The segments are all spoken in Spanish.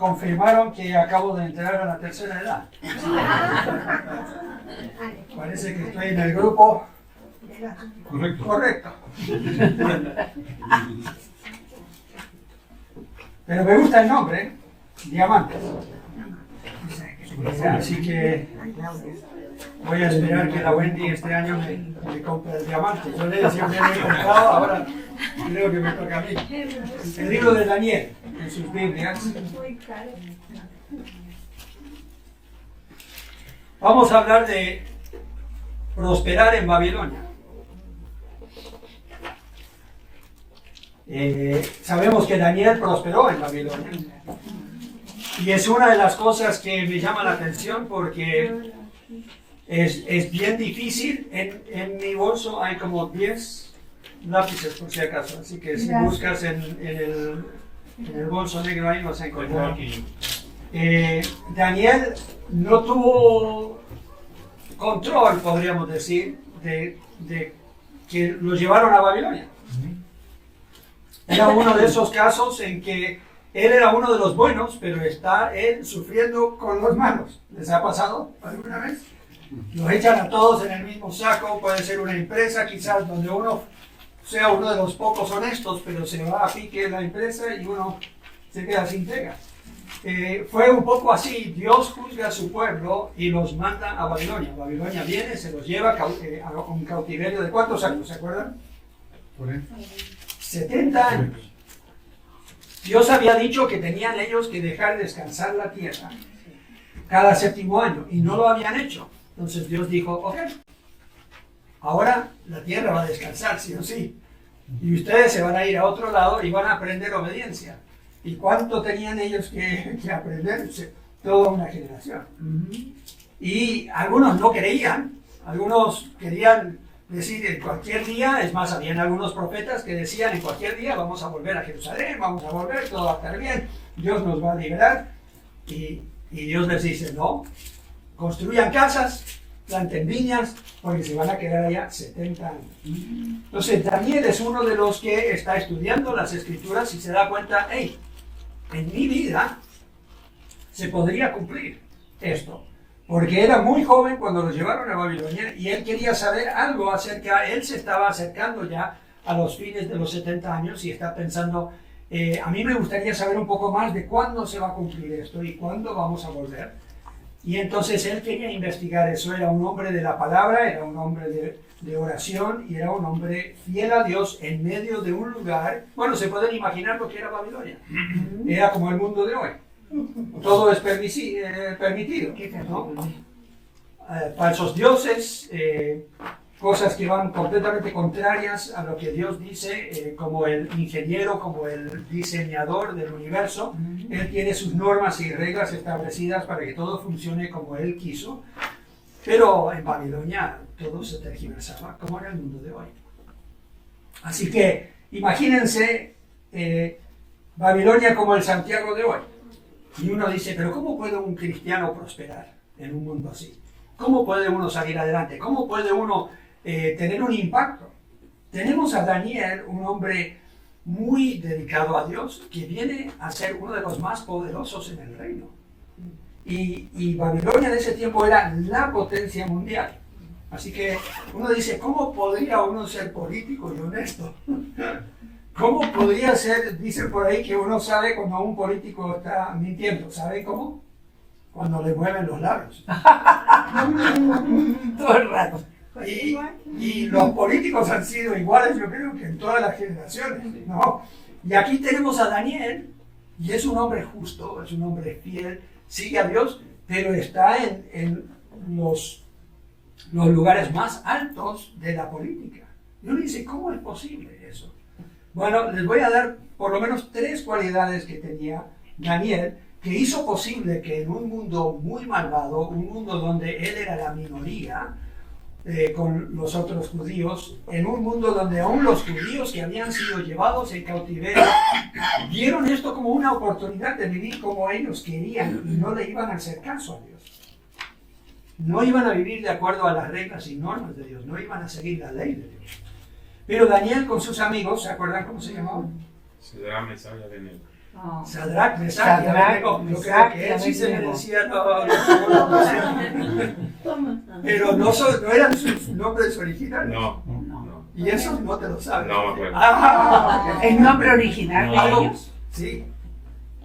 confirmaron que acabo de entrar a la tercera edad. Parece que estoy en el grupo correcto. Pero me gusta el nombre, ¿eh? Diamantes. Así que voy a esperar que la Wendy este año me compre el diamante. Yo le siempre le he comprado, ahora creo que me toca a mí. El libro de Daniel, en sus Biblias. Vamos a hablar de prosperar en Babilonia. Sabemos que Daniel prosperó en Babilonia. Y es una de las cosas que me llama la atención porque es bien difícil. En mi bolso hay como 10 lápices por si acaso. Así que si buscas en el bolso negro ahí vas a encontrar. Daniel no tuvo control, podríamos decir, de que lo llevaron a Babilonia. Era uno de esos casos en que él era uno de los buenos, pero está él sufriendo con los malos. ¿Les ha pasado alguna vez? Los echan a todos en el mismo saco. Puede ser una empresa quizás donde uno sea uno de los pocos honestos, pero se va a pique la empresa y uno se queda sin pega. Fue un poco así. Dios juzga a su pueblo y los manda a Babilonia. Babilonia viene, se los lleva a un cautiverio de ¿cuántos años? ¿Se acuerdan? 70 años. Dios había dicho que tenían ellos que dejar descansar la tierra cada séptimo año y no lo habían hecho. Entonces Dios dijo, ok, ahora la tierra va a descansar sí o sí. Y ustedes se van a ir a otro lado y van a aprender obediencia. ¿Y cuánto tenían ellos que aprender? Toda una generación. Y algunos no creían, algunos querían decir en cualquier día. Es más, habían algunos profetas que decían en cualquier día vamos a volver a Jerusalén, vamos a volver, todo va a estar bien, Dios nos va a liberar. Y Dios les dice, no, construyan casas, planten viñas, porque se van a quedar allá 70 años. Entonces Daniel es uno de los que está estudiando las escrituras y se da cuenta, hey, en mi vida se podría cumplir esto. Porque era muy joven cuando lo llevaron a Babilonia y él quería saber algo acerca, él se estaba acercando ya a los fines de los 70 años y está pensando, a mí me gustaría saber un poco más de cuándo se va a cumplir esto y cuándo vamos a volver. Y entonces él quería investigar eso. Era un hombre de la palabra, era un hombre de oración y era un hombre fiel a Dios en medio de un lugar. Bueno, se pueden imaginar lo que era Babilonia. Era como el mundo de hoy. Todo es permitido, ¿no? Falsos dioses, cosas que van completamente contrarias a lo que Dios dice, como el ingeniero, como el diseñador del universo. Él tiene sus normas y reglas establecidas para que todo funcione como él quiso, pero en Babilonia todo se tergiversaba como era el mundo de hoy. Así que imagínense Babilonia como el Santiago de hoy. Y uno dice, pero ¿cómo puede un cristiano prosperar en un mundo así? ¿Cómo puede uno salir adelante? ¿Cómo puede uno tener un impacto? Tenemos a Daniel, un hombre muy dedicado a Dios, que viene a ser uno de los más poderosos en el reino. Y Babilonia en ese tiempo era la potencia mundial. Así que uno dice, ¿cómo podría uno ser político y honesto? ¿Cómo podría ser? Dicen por ahí que uno sabe cuando un político está mintiendo. ¿Saben cómo? Cuando le mueven los labios. Todo el rato. Y los políticos han sido iguales, yo creo, que en todas las generaciones, ¿no? Y aquí tenemos a Daniel, y es un hombre justo, es un hombre fiel, sigue a Dios, pero está en los lugares más altos de la política. Y uno dice, ¿cómo es posible eso? Bueno, les voy a dar por lo menos 3 cualidades que tenía Daniel, que hizo posible que en un mundo muy malvado, un mundo donde él era la minoría con los otros judíos, en un mundo donde aún los judíos que habían sido llevados en cautiverio vieron esto como una oportunidad de vivir como ellos querían y no le iban a hacer caso a Dios. No iban a vivir de acuerdo a las reglas y normas de Dios, no iban a seguir la ley de Dios. Pero Daniel con sus amigos, ¿se acuerdan cómo se llamaban? Ciudad Mesalia de Negro. Sadrach, Mesach y Abednego. Yo creo que él sí se merecía pero no eran sus nombres originales. No. Y eso no te lo sabes. No me acuerdo. ¿El nombre original de ellos? Sí.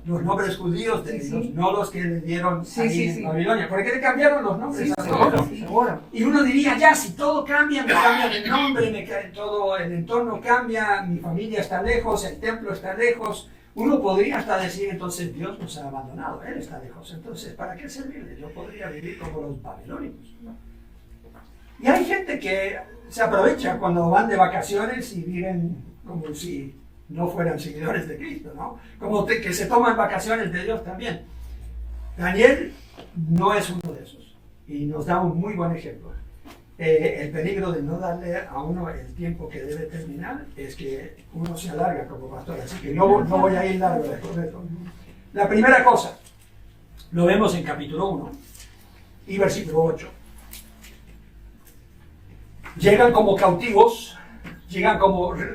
Los nombres judíos de ellos, no los que le dieron en Babilonia. ¿Por qué le cambiaron los nombres a todos? Seguro. Y uno diría, ya, si todo cambia, me cambian el nombre, todo el entorno cambia, mi familia está lejos, el templo está lejos. Uno podría hasta decir, entonces Dios nos ha abandonado, Él está lejos. Entonces, ¿para qué servirle? Yo podría vivir como los babilónicos. Y hay gente que se aprovecha cuando van de vacaciones y viven como si no fueran seguidores de Cristo, ¿no? Como que se toman vacaciones de Dios también. Daniel no es uno de esos y nos da un muy buen ejemplo. El peligro de no darle a uno el tiempo que debe terminar es que uno se alarga como pastor, así que no voy a ir largo después de esto. La primera cosa, lo vemos en capítulo 1 y versículo 8. Llegan como cautivos, llegan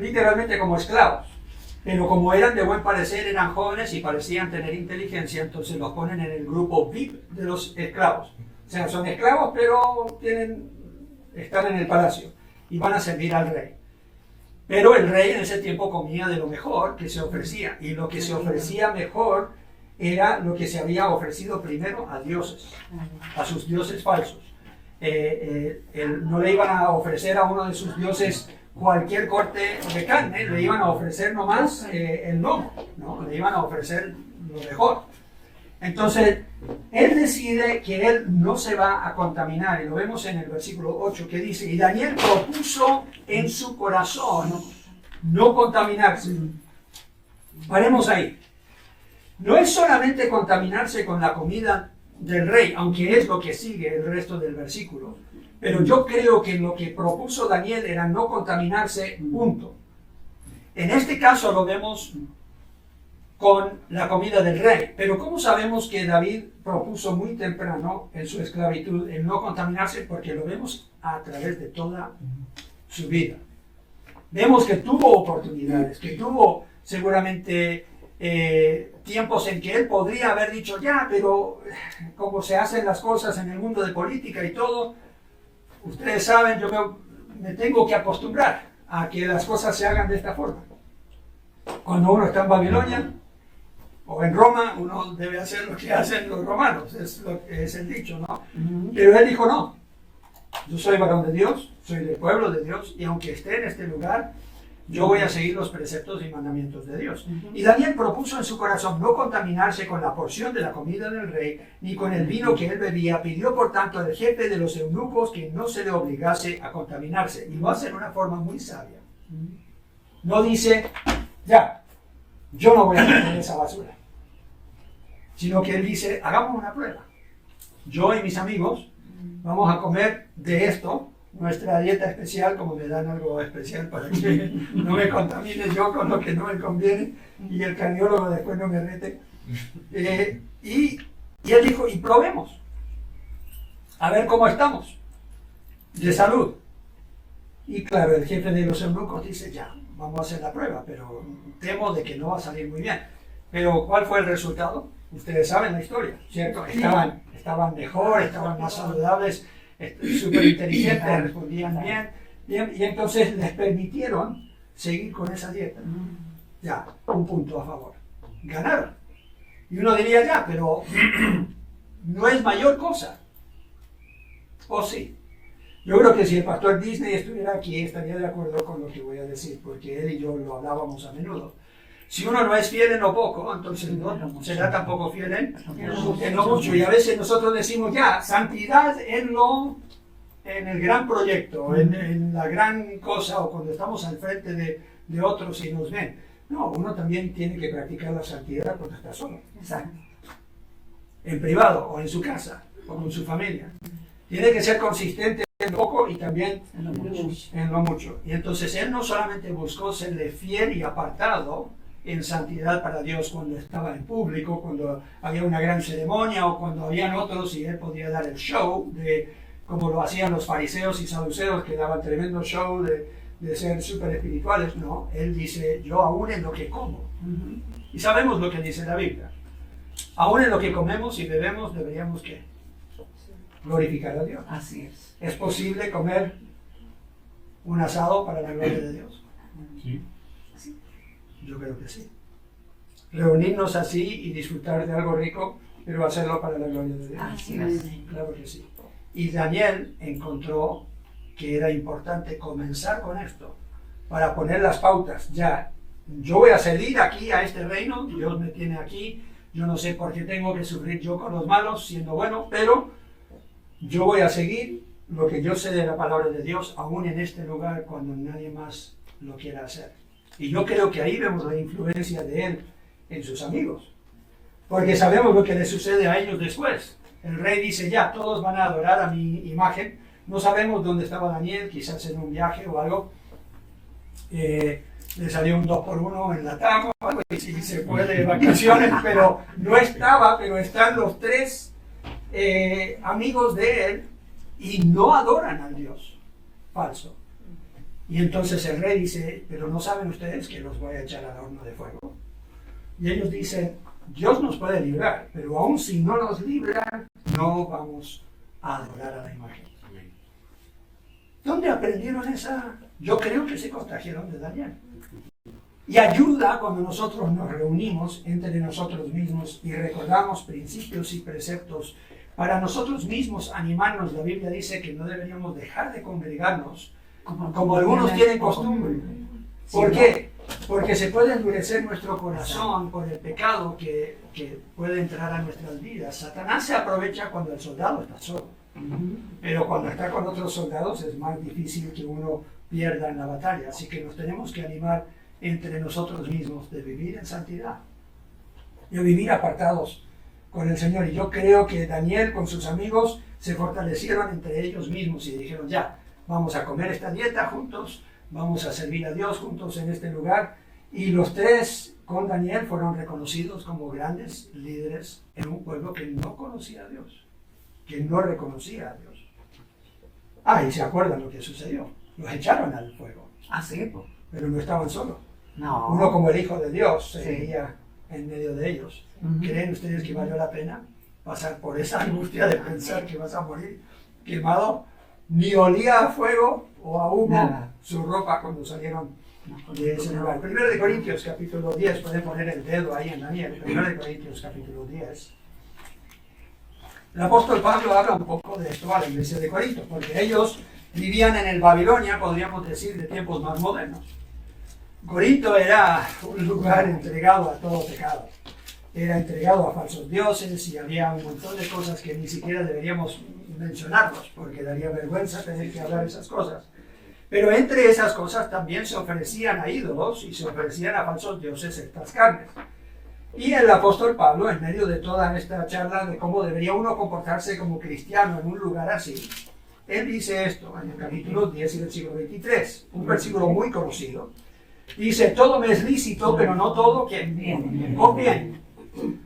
literalmente como esclavos. Pero como eran de buen parecer, eran jóvenes y parecían tener inteligencia, entonces los ponen en el grupo VIP de los esclavos. O sea, son esclavos, pero están en el palacio y van a servir al rey. Pero el rey en ese tiempo comía de lo mejor que se ofrecía, y lo que se ofrecía mejor era lo que se había ofrecido primero a dioses, a sus dioses falsos. No le iban a ofrecer a uno de sus dioses cualquier corte de carne, le iban a ofrecer nomás el lomo, ¿no? Le iban a ofrecer lo mejor. Entonces, él decide que él no se va a contaminar, y lo vemos en el versículo 8 que dice, y Daniel propuso en su corazón no contaminarse. Paremos ahí. No es solamente contaminarse con la comida del rey, aunque es lo que sigue el resto del versículo. Pero yo creo que lo que propuso Daniel era no contaminarse, punto. En este caso lo vemos con la comida del rey. Pero ¿cómo sabemos que David propuso muy temprano en su esclavitud el no contaminarse? Porque lo vemos a través de toda su vida. Vemos que tuvo oportunidades, que tuvo seguramente tiempos en que él podría haber dicho, ya, pero como se hacen las cosas en el mundo de política y todo, ustedes saben, yo me tengo que acostumbrar a que las cosas se hagan de esta forma. Cuando uno está en Babilonia o en Roma, uno debe hacer lo que hacen los romanos, es el dicho, ¿no? Pero él dijo, no, yo soy varón de Dios, soy del pueblo de Dios, y aunque esté en este lugar, yo voy a seguir los preceptos y mandamientos de Dios. Y Daniel propuso en su corazón no contaminarse con la porción de la comida del rey, ni con el vino que él bebía. Pidió, por tanto, al jefe de los eunucos que no se le obligase a contaminarse. Y lo hace de una forma muy sabia. No dice, ya, yo no voy a comer esa basura. Sino que él dice, hagamos una prueba. Yo y mis amigos vamos a comer de esto, nuestra dieta especial, como me dan algo especial para que no me contamine yo con lo que no me conviene y el cardiólogo después no me rete. Y él dijo, y probemos, a ver cómo estamos de salud. Y claro, el jefe de los eunucos dice, ya, vamos a hacer la prueba, pero temo de que no va a salir muy bien. Pero ¿cuál fue el resultado? Ustedes saben la historia, ¿cierto? Estaban mejor, estaban más saludables, súper inteligentes, respondían bien, y entonces les permitieron seguir con esa dieta. Ya, un punto a favor. Ganaron. Y uno diría, ya, pero no es mayor cosa. ¿O sí? Yo creo que si el pastor Disney estuviera aquí, estaría de acuerdo con lo que voy a decir, porque él y yo lo hablábamos a menudo. Si uno no es fiel en lo poco, entonces no será tampoco fiel en lo mucho. Y a veces nosotros decimos, ya, santidad en el gran proyecto, en la gran cosa, o cuando estamos al frente de otros y nos ven. No, uno también tiene que practicar la santidad cuando está solo. Exacto. En privado, o en su casa, o con su familia. Tiene que ser consistente en lo poco y también en lo mucho. Y entonces él no solamente buscó serle fiel y apartado en santidad para Dios cuando estaba en público, cuando había una gran ceremonia o cuando habían otros y él podía dar el show, como lo hacían los fariseos y saduceos, que daban tremendo show de ser súper espirituales. No, él dice, yo aún en lo que como. Y sabemos lo que dice la Biblia. Aún en lo que comemos y bebemos deberíamos ¿qué? Glorificar a Dios. Así es. ¿Es posible comer un asado para la gloria de Dios? Sí. Yo creo que sí. Reunirnos así y disfrutar de algo rico, pero hacerlo para la gloria de Dios. Así es. Claro que sí. Y Daniel encontró que era importante comenzar con esto para poner las pautas. Ya, yo voy a salir aquí a este reino, Dios me tiene aquí, yo no sé por qué tengo que sufrir yo con los malos siendo bueno, pero yo voy a seguir lo que yo sé de la palabra de Dios aún en este lugar cuando nadie más lo quiera hacer. Y yo creo que ahí vemos la influencia de él en sus amigos, porque sabemos lo que le sucede a ellos después. El rey dice, ya, todos van a adorar a mi imagen. No sabemos dónde estaba Daniel, quizás en un viaje o algo. Le salió un 2x1 en la TAM o algo, y si se fue de vacaciones, pero no estaba, pero están los tres amigos de él y no adoran al Dios falso. Y entonces el rey dice, pero ¿no saben ustedes que los voy a echar al horno de fuego? Y ellos dicen, Dios nos puede librar, pero aún si no nos libra, no vamos a adorar a la imagen. ¿Dónde aprendieron esa? Yo creo que se contagiaron de Daniel. Y ayuda cuando nosotros nos reunimos entre nosotros mismos y recordamos principios y preceptos para nosotros mismos animarnos. La Biblia dice que no deberíamos dejar de congregarnos como algunos tienen costumbre. ¿Por qué? Porque se puede endurecer nuestro corazón por el pecado que puede entrar a nuestras vidas. Satanás se aprovecha cuando el soldado está solo. Pero cuando está con otros soldados es más difícil que uno pierda en la batalla. Así que nos tenemos que animar entre nosotros mismos de vivir en santidad, de vivir apartados con el Señor. Y yo creo que Daniel con sus amigos se fortalecieron entre ellos mismos y dijeron, ya, vamos a comer esta dieta juntos, vamos a servir a Dios juntos en este lugar. Y los tres con Daniel fueron reconocidos como grandes líderes en un pueblo que no conocía a Dios, que no reconocía a Dios. Y se acuerdan lo que sucedió. Los echaron al fuego. Así, Pero no estaban solos. no. Uno como el Hijo de Dios se Sí. veía en medio de ellos. ¿Creen ustedes que valió la pena pasar por esa angustia de pensar que vas a morir quemado? Ni olía a fuego o a humo Nada. su ropa cuando salieron de ese lugar. 1 de Corintios capítulo 10, pueden poner el dedo ahí en Daniel. 1 de Corintios capítulo 10. El apóstol Pablo habla un poco de esto a la iglesia de Corinto, porque ellos vivían en el Babilonia, podríamos decir, de tiempos más modernos. Corinto era un lugar entregado a todo pecado. Era entregado a falsos dioses y había un montón de cosas que ni siquiera deberíamos mencionarlos, porque daría vergüenza tener que hablar esas cosas. Pero entre esas cosas también se ofrecían a ídolos y se ofrecían a falsos dioses estas carnes. Y el apóstol Pablo, en medio de toda esta charla de cómo debería uno comportarse como cristiano en un lugar así, él dice esto en el capítulo 10 y versículo 23, un versículo muy conocido. Dice, todo me es lícito, pero no todo que conviene.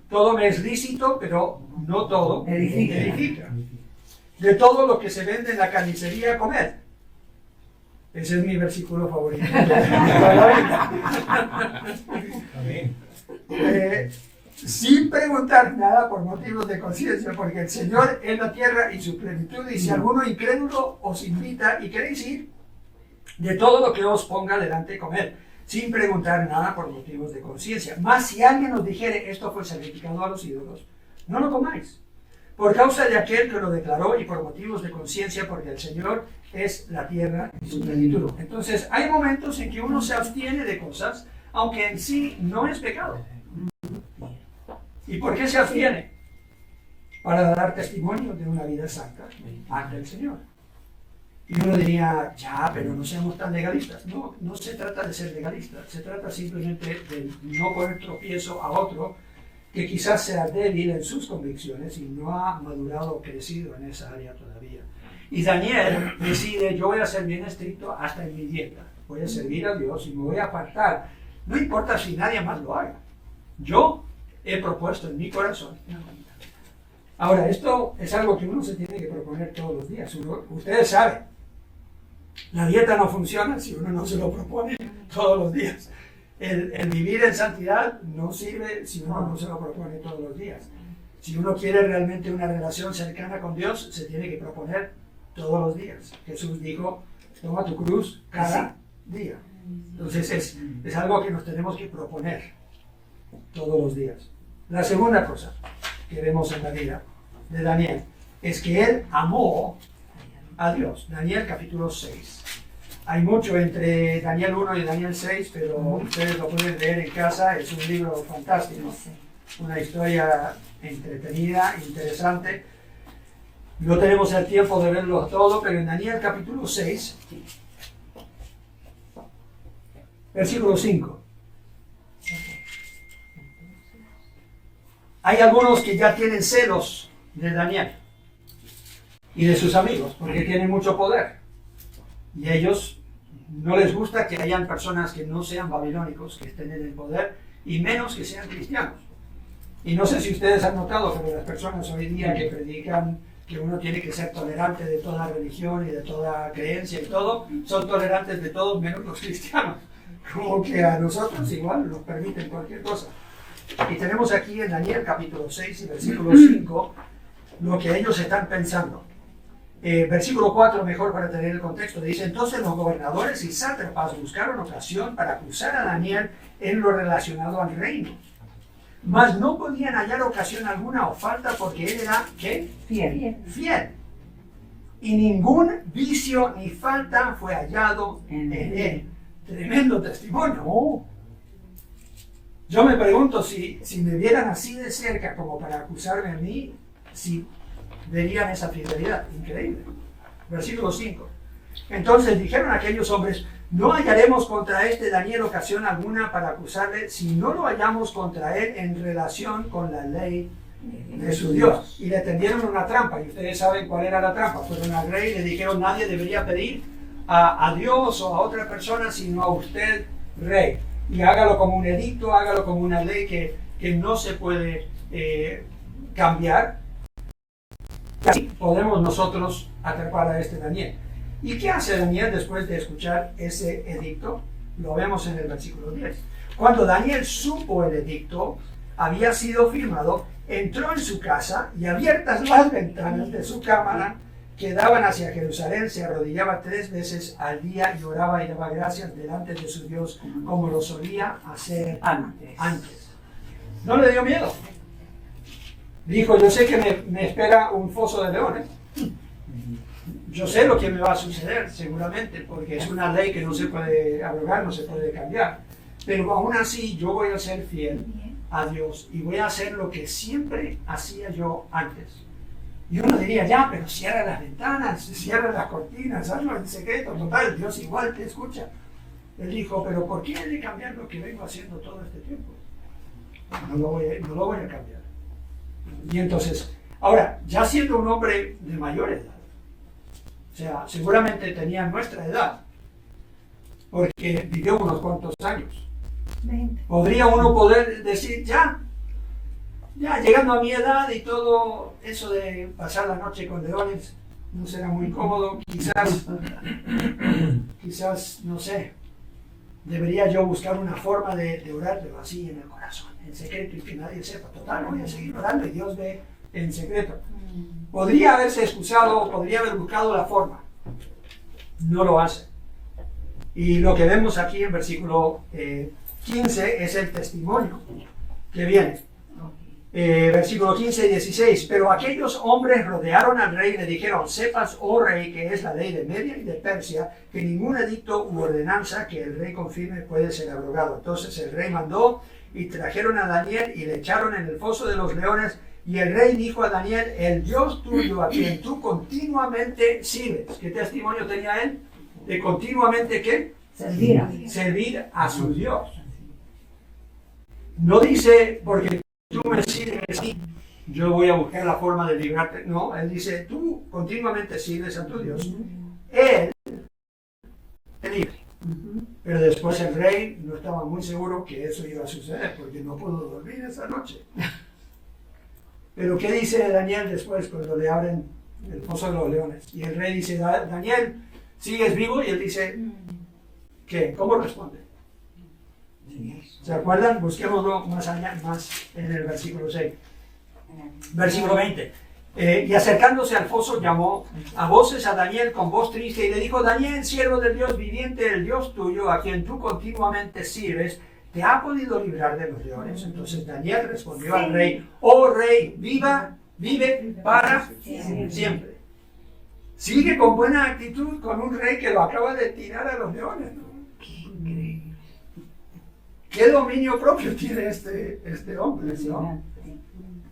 Todo me es lícito, pero no todo edifica. De todo lo que se vende en la carnicería, comer. Ese es mi versículo favorito. Sin preguntar nada por motivos de conciencia, porque el Señor es la tierra y su plenitud, y si alguno incrédulo os invita y queréis ir, de todo lo que os ponga delante comer, sin preguntar nada por motivos de conciencia. Mas si alguien os dijere, esto fue sacrificado a los ídolos, no lo comáis, por causa de aquel que lo declaró y por motivos de conciencia, porque el Señor es la tierra y su plenitud. Entonces hay momentos en que uno se abstiene de cosas, aunque en sí no es pecado. ¿Y por qué se abstiene? Para dar testimonio de una vida santa ante el Señor. Y uno diría, ya, pero no seamos tan legalistas. No, no se trata de ser legalistas, se trata simplemente de no poner tropiezo a otro que quizás sea débil en sus convicciones y no ha madurado o crecido en esa área todavía. Y Daniel decide, yo voy a ser bien estricto hasta en mi dieta. Voy a servir a Dios y me voy a apartar. No importa si nadie más lo haga. Yo he propuesto en mi corazón. Ahora, esto es algo que uno se tiene que proponer todos los días. Ustedes saben, la dieta no funciona si uno no se lo propone todos los días. El vivir en santidad no sirve si uno no se lo propone todos los días. Si uno quiere realmente una relación cercana con Dios, se tiene que proponer todos los días. Jesús dijo, toma tu cruz cada día. Entonces es algo que nos tenemos que proponer todos los días. La segunda cosa que vemos en la vida de Daniel es que él amó a Dios. Daniel capítulo 6. Hay mucho entre Daniel 1 y Daniel 6, pero ustedes lo pueden leer en casa, es un libro fantástico, una historia entretenida, interesante. No tenemos el tiempo de verlo todo, pero en Daniel capítulo 6, versículo 5. Hay algunos que ya tienen celos de Daniel y de sus amigos, porque tienen mucho poder. Y a ellos no les gusta que hayan personas que no sean babilónicos, que estén en el poder, y menos que sean cristianos. Y no sé si ustedes han notado, pero las personas hoy día que predican que uno tiene que ser tolerante de toda religión y de toda creencia y todo, son tolerantes de todos menos los cristianos. Como que a nosotros igual nos permiten cualquier cosa. Y tenemos aquí en Daniel capítulo 6 y versículo 5 lo que ellos están pensando. Versículo 4, mejor para tener el contexto, dice: entonces los gobernadores y sátrapas buscaron ocasión para acusar a Daniel en lo relacionado al reino. Mas no podían hallar ocasión alguna o falta porque él era, ¿qué? Fiel. Y ningún vicio ni falta fue hallado en él. Tremendo testimonio. Yo me pregunto si me vieran así de cerca como para acusarme a mí, si verían esa fidelidad. Increíble. Versículo 5. Entonces dijeron aquellos hombres: no hallaremos contra este Daniel ocasión alguna para acusarle si no lo hallamos contra él en relación con la ley de su Dios. Y le tendieron una trampa, y ustedes saben cuál era la trampa. Fueron al rey y le dijeron: nadie debería pedir a Dios o a otra persona sino a usted, rey. Y hágalo como un edicto, hágalo como una ley que no se puede cambiar. Así podemos nosotros atrapar a este Daniel. ¿Y qué hace Daniel después de escuchar ese edicto? Lo vemos en el versículo 10. Cuando Daniel supo el edicto había sido firmado, entró en su casa y, abiertas las ventanas de su cámara que daban hacia Jerusalén, se arrodillaba 3 veces al día y oraba y daba gracias delante de su Dios como lo solía hacer antes. No le dio miedo. Dijo: yo sé que me espera un foso de leones. Yo sé lo que me va a suceder, seguramente, porque es una ley que no se puede abrogar, no se puede cambiar. Pero aún así yo voy a ser fiel a Dios y voy a hacer lo que siempre hacía yo antes. Y uno diría: ya, pero cierra las ventanas, cierra las cortinas, hazlo en secreto, total, Dios igual te escucha. Él dijo: pero ¿por qué he de cambiar lo que vengo haciendo todo este tiempo? No lo voy a cambiar. Y entonces, ahora, ya siendo un hombre de mayor edad, o sea, seguramente tenía nuestra edad, porque vivió unos cuantos años. 20. Podría uno poder decir: ya, llegando a mi edad y todo eso de pasar la noche con leones no será muy cómodo, quizás, no sé, debería yo buscar una forma de orar, pero así en el corazón, en secreto y que nadie sepa. Total, voy a seguir orando y Dios ve en secreto. Podría haberse excusado, podría haber buscado la forma. No lo hace. Y lo que vemos aquí en versículo 15 es el testimonio que viene. Versículo 15 y 16. Pero aquellos hombres rodearon al rey y le dijeron: sepas, oh rey, que es la ley de Media y de Persia, que ningún edicto u ordenanza que el rey confirme puede ser abrogado. Entonces el rey mandó y trajeron a Daniel y le echaron en el foso de los leones. Y el rey dijo a Daniel: el Dios tuyo, a quien tú continuamente sirves. ¿Qué testimonio tenía él? De continuamente, ¿qué? Servir a su Dios. No dice: porque tú me sirves, yo voy a buscar la forma de librarte. No, él dice: tú continuamente sirves a tu Dios. Él te libre. Pero después el rey no estaba muy seguro que eso iba a suceder, porque no pudo dormir esa noche. Pero ¿qué dice Daniel después cuando le abren el foso de los leones? Y el rey dice: Daniel, ¿sigues vivo? Y él dice: ¿qué? ¿Cómo responde? ¿Se acuerdan? Busquémoslo más allá, más en el versículo 6. Versículo 20. Y acercándose al foso llamó a voces a Daniel con voz triste y le dijo: Daniel, siervo del Dios viviente, el Dios tuyo, a quien tú continuamente sirves, ¿te ha podido librar de los leones? Entonces Daniel respondió al rey: oh rey, vive para siempre. Sigue con buena actitud con un rey que lo acaba de tirar a los leones, ¿no? ¿Qué dominio propio tiene este hombre, ¿no?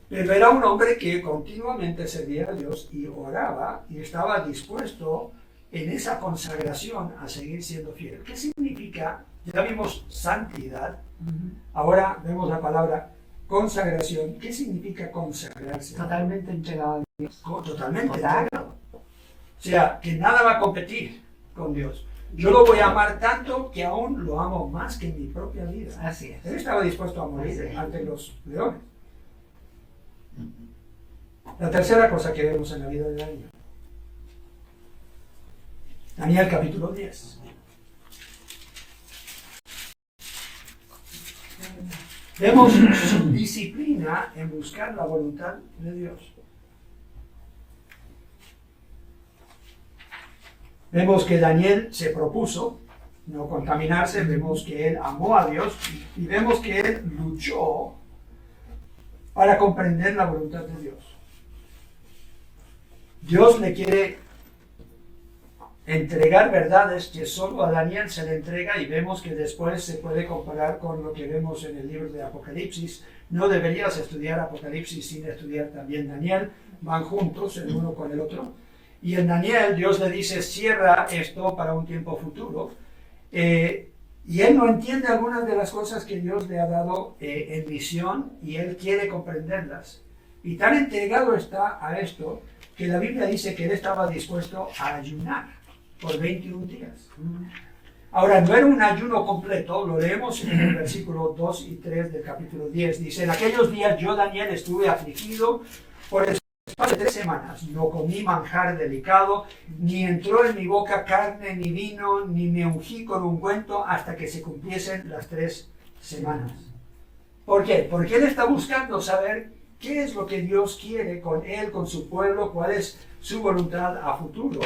Pero era un hombre que continuamente servía a Dios y oraba y estaba dispuesto en esa consagración a seguir siendo fiel. ¿Qué significa? Ya vimos santidad, ahora vemos la palabra consagración. ¿Qué significa consagrarse? Totalmente entregado a Dios. Totalmente entregado. O sea, que nada va a competir con Dios. Yo lo voy a amar tanto que aún lo amo más que mi propia vida. Así es. Él estaba dispuesto a morir ante los leones. La tercera cosa que vemos en la vida de Daniel. Daniel capítulo 10. Vemos su disciplina en buscar la voluntad de Dios. Vemos que Daniel se propuso no contaminarse, vemos que él amó a Dios y vemos que él luchó para comprender la voluntad de Dios. Dios le quiere entregar verdades que solo a Daniel se le entrega, y vemos que después se puede comparar con lo que vemos en el libro de Apocalipsis. No deberías estudiar Apocalipsis sin estudiar también Daniel, van juntos el uno con el otro. Y en Daniel Dios le dice: cierra esto para un tiempo futuro. Y él no entiende algunas de las cosas que Dios le ha dado en visión, y él quiere comprenderlas. Y tan entregado está a esto que la Biblia dice que él estaba dispuesto a ayunar por 21 días. Ahora, no era un ayuno completo, lo leemos en el versículo 2 y 3 del capítulo 10. Dice: en aquellos días yo, Daniel, estuve afligido por el espacio de 3 semanas. No comí manjar delicado, ni entró en mi boca carne ni vino, ni me ungí con ungüento hasta que se cumpliesen las 3 semanas. ¿Por qué? Porque él está buscando saber qué es lo que Dios quiere con él, con su pueblo, cuál es su voluntad a futuro.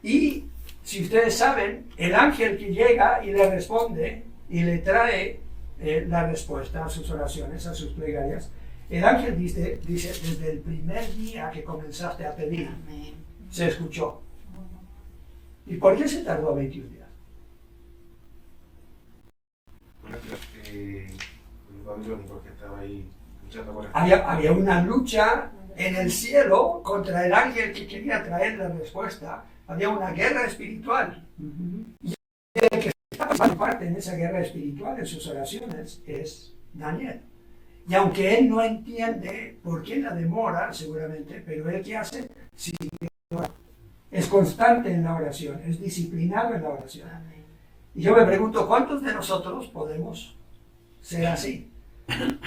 Y si ustedes saben, el ángel que llega y le responde y le trae la respuesta a sus oraciones, a sus plegarias, el ángel dice, desde el primer día que comenzaste a pedir, se escuchó. ¿Y por qué se tardó 21 días? Porque estaba ahí luchando con Había una lucha en el cielo contra el ángel que quería traer la respuesta. Había una guerra espiritual. Y el que está tomando parte en esa guerra espiritual, en sus oraciones, es Daniel. Y aunque él no entiende por qué la demora, seguramente, pero él ¿qué hace? Sí, es constante en la oración, es disciplinado en la oración. Y yo me pregunto, ¿cuántos de nosotros podemos ser así?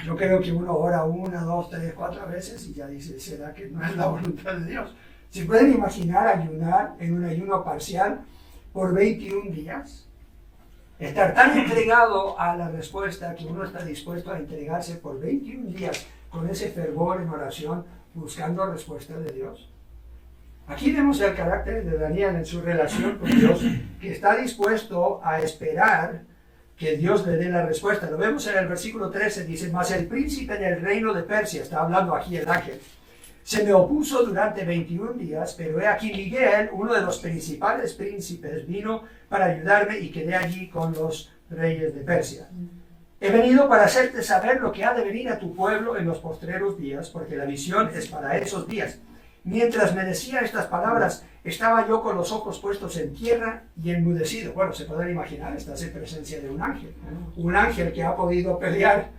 Yo creo que uno ora 1, 2, 3, 4 veces y ya dice: ¿será que no es la voluntad de Dios? ¿Se pueden imaginar ayunar en un ayuno parcial por 21 días? Estar tan entregado a la respuesta que uno está dispuesto a entregarse por 21 días con ese fervor en oración, buscando respuesta de Dios. Aquí vemos el carácter de Daniel en su relación con Dios, que está dispuesto a esperar que Dios le dé la respuesta. Lo vemos en el versículo 13, dice: mas el príncipe del reino de Persia, está hablando aquí el ángel, se me opuso durante 21 días, pero he aquí Miguel, uno de los principales príncipes, vino para ayudarme y quedé allí con los reyes de Persia. He venido para hacerte saber lo que ha de venir a tu pueblo en los postreros días, porque la visión es para esos días. Mientras me decía estas palabras, estaba yo con los ojos puestos en tierra y enmudecido. Bueno, se pueden imaginar, estás en presencia de un ángel que ha podido pelear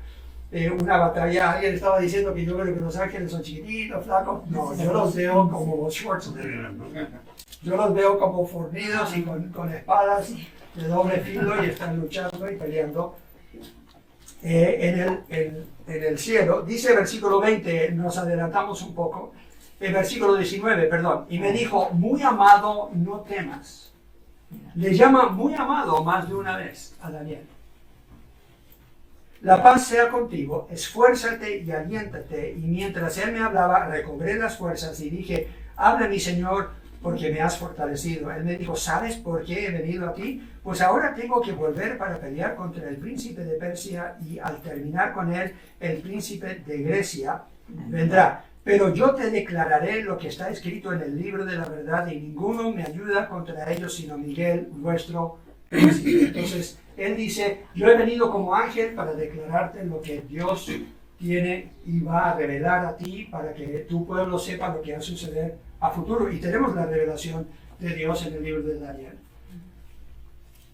una batalla. Alguien estaba diciendo que yo creo que los ángeles son chiquititos, flacos. No, yo los veo como Schwarzenegger. Yo los veo como fornidos y con espadas de doble filo, y están luchando y peleando en el cielo. Dice el versículo 20, nos adelantamos un poco, el versículo 19, perdón, y me dijo: muy amado, no temas. Le llama muy amado más de una vez a Daniel. La paz sea contigo, esfuérzate y aliéntate. Y mientras él me hablaba, recobré las fuerzas y dije, habla mi Señor, porque me has fortalecido. Él me dijo, ¿sabes por qué he venido a ti? Pues ahora tengo que volver para pelear contra el príncipe de Persia y al terminar con él, el príncipe de Grecia vendrá. Pero yo te declararé lo que está escrito en el libro de la verdad y ninguno me ayuda contra ellos sino Miguel, vuestro príncipe. Entonces, él dice, yo he venido como ángel para declararte lo que Dios tiene y va a revelar a ti para que tu pueblo sepa lo que va a suceder a futuro. Y tenemos la revelación de Dios en el libro de Daniel.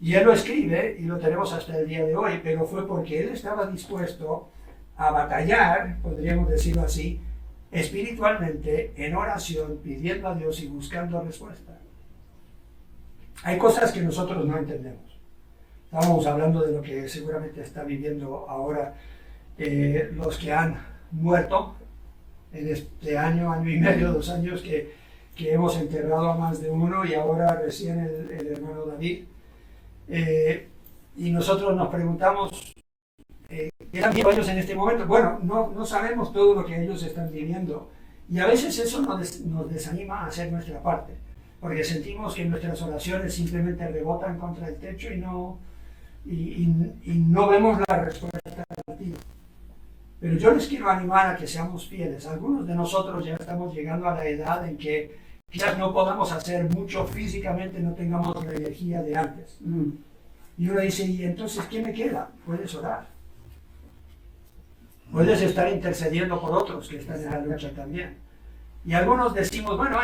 Y él lo escribe y lo tenemos hasta el día de hoy, pero fue porque él estaba dispuesto a batallar, podríamos decirlo así, espiritualmente, en oración, pidiendo a Dios y buscando respuesta. Hay cosas que nosotros no entendemos. Estábamos hablando de lo que seguramente está viviendo ahora los que han muerto en este año y medio, 2 años que hemos enterrado a más de uno y ahora recién el hermano David. Y nosotros nos preguntamos, ¿qué están viendo ellos en este momento? Bueno, no sabemos todo lo que ellos están viviendo y a veces eso nos desanima a hacer nuestra parte, porque sentimos que nuestras oraciones simplemente rebotan contra el techo y no vemos la respuesta al tiro. Pero yo les quiero animar a que seamos fieles. Algunos de nosotros ya estamos llegando a la edad en que quizás no podamos hacer mucho físicamente, no tengamos la energía de antes. Y uno dice, ¿y entonces qué me queda? Puedes orar. Puedes estar intercediendo por otros que están en la lucha también. Y algunos decimos, bueno,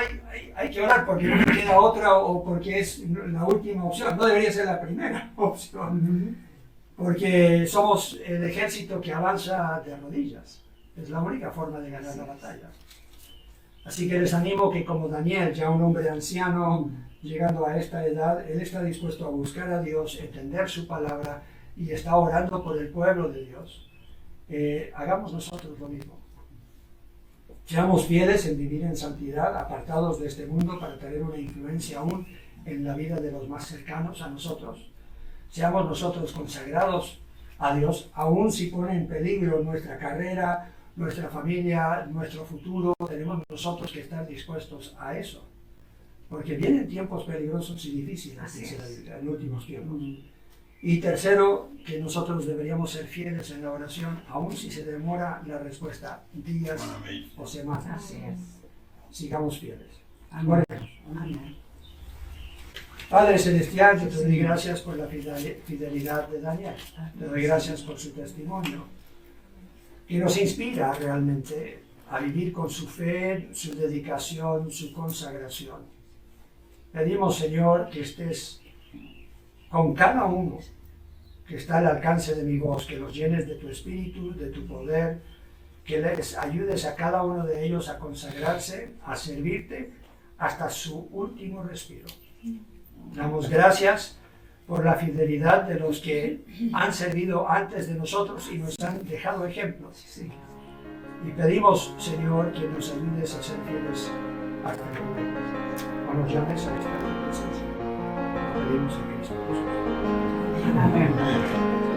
hay que orar porque no me queda otra o porque es la última opción. No debería ser la primera opción. Porque somos el ejército que avanza de rodillas. Es la única forma de ganar la batalla. Así que les animo que como Daniel, ya un hombre anciano, llegando a esta edad, él está dispuesto a buscar a Dios, entender su palabra y está orando por el pueblo de Dios. Hagamos nosotros lo mismo. Seamos fieles en vivir en santidad, apartados de este mundo para tener una influencia aún en la vida de los más cercanos a nosotros. Seamos nosotros consagrados a Dios, aun si pone en peligro nuestra carrera, nuestra familia, nuestro futuro, tenemos nosotros que estar dispuestos a eso. Porque vienen tiempos peligrosos y difíciles, dice la Biblia, en últimos tiempos. Y tercero, que nosotros deberíamos ser fieles en la oración, aun si se demora la respuesta días o semanas. Así es. Sigamos fieles. Amén. Amén. Padre Celestial, yo te doy gracias por la fidelidad de Daniel. Te doy gracias por su testimonio, que nos inspira realmente a vivir con su fe, su dedicación, su consagración. Pedimos, Señor, que estés con cada uno que está al alcance de mi voz, que los llenes de tu espíritu, de tu poder, que les ayudes a cada uno de ellos a consagrarse, a servirte hasta su último respiro. Damos gracias por la fidelidad de los que han servido antes de nosotros y nos han dejado ejemplos. Y pedimos, Señor, que nos ayudes a ser fieles hasta el momento. O nos llames a esta presencia. Lo pedimos en Cristo Jesús. Amén.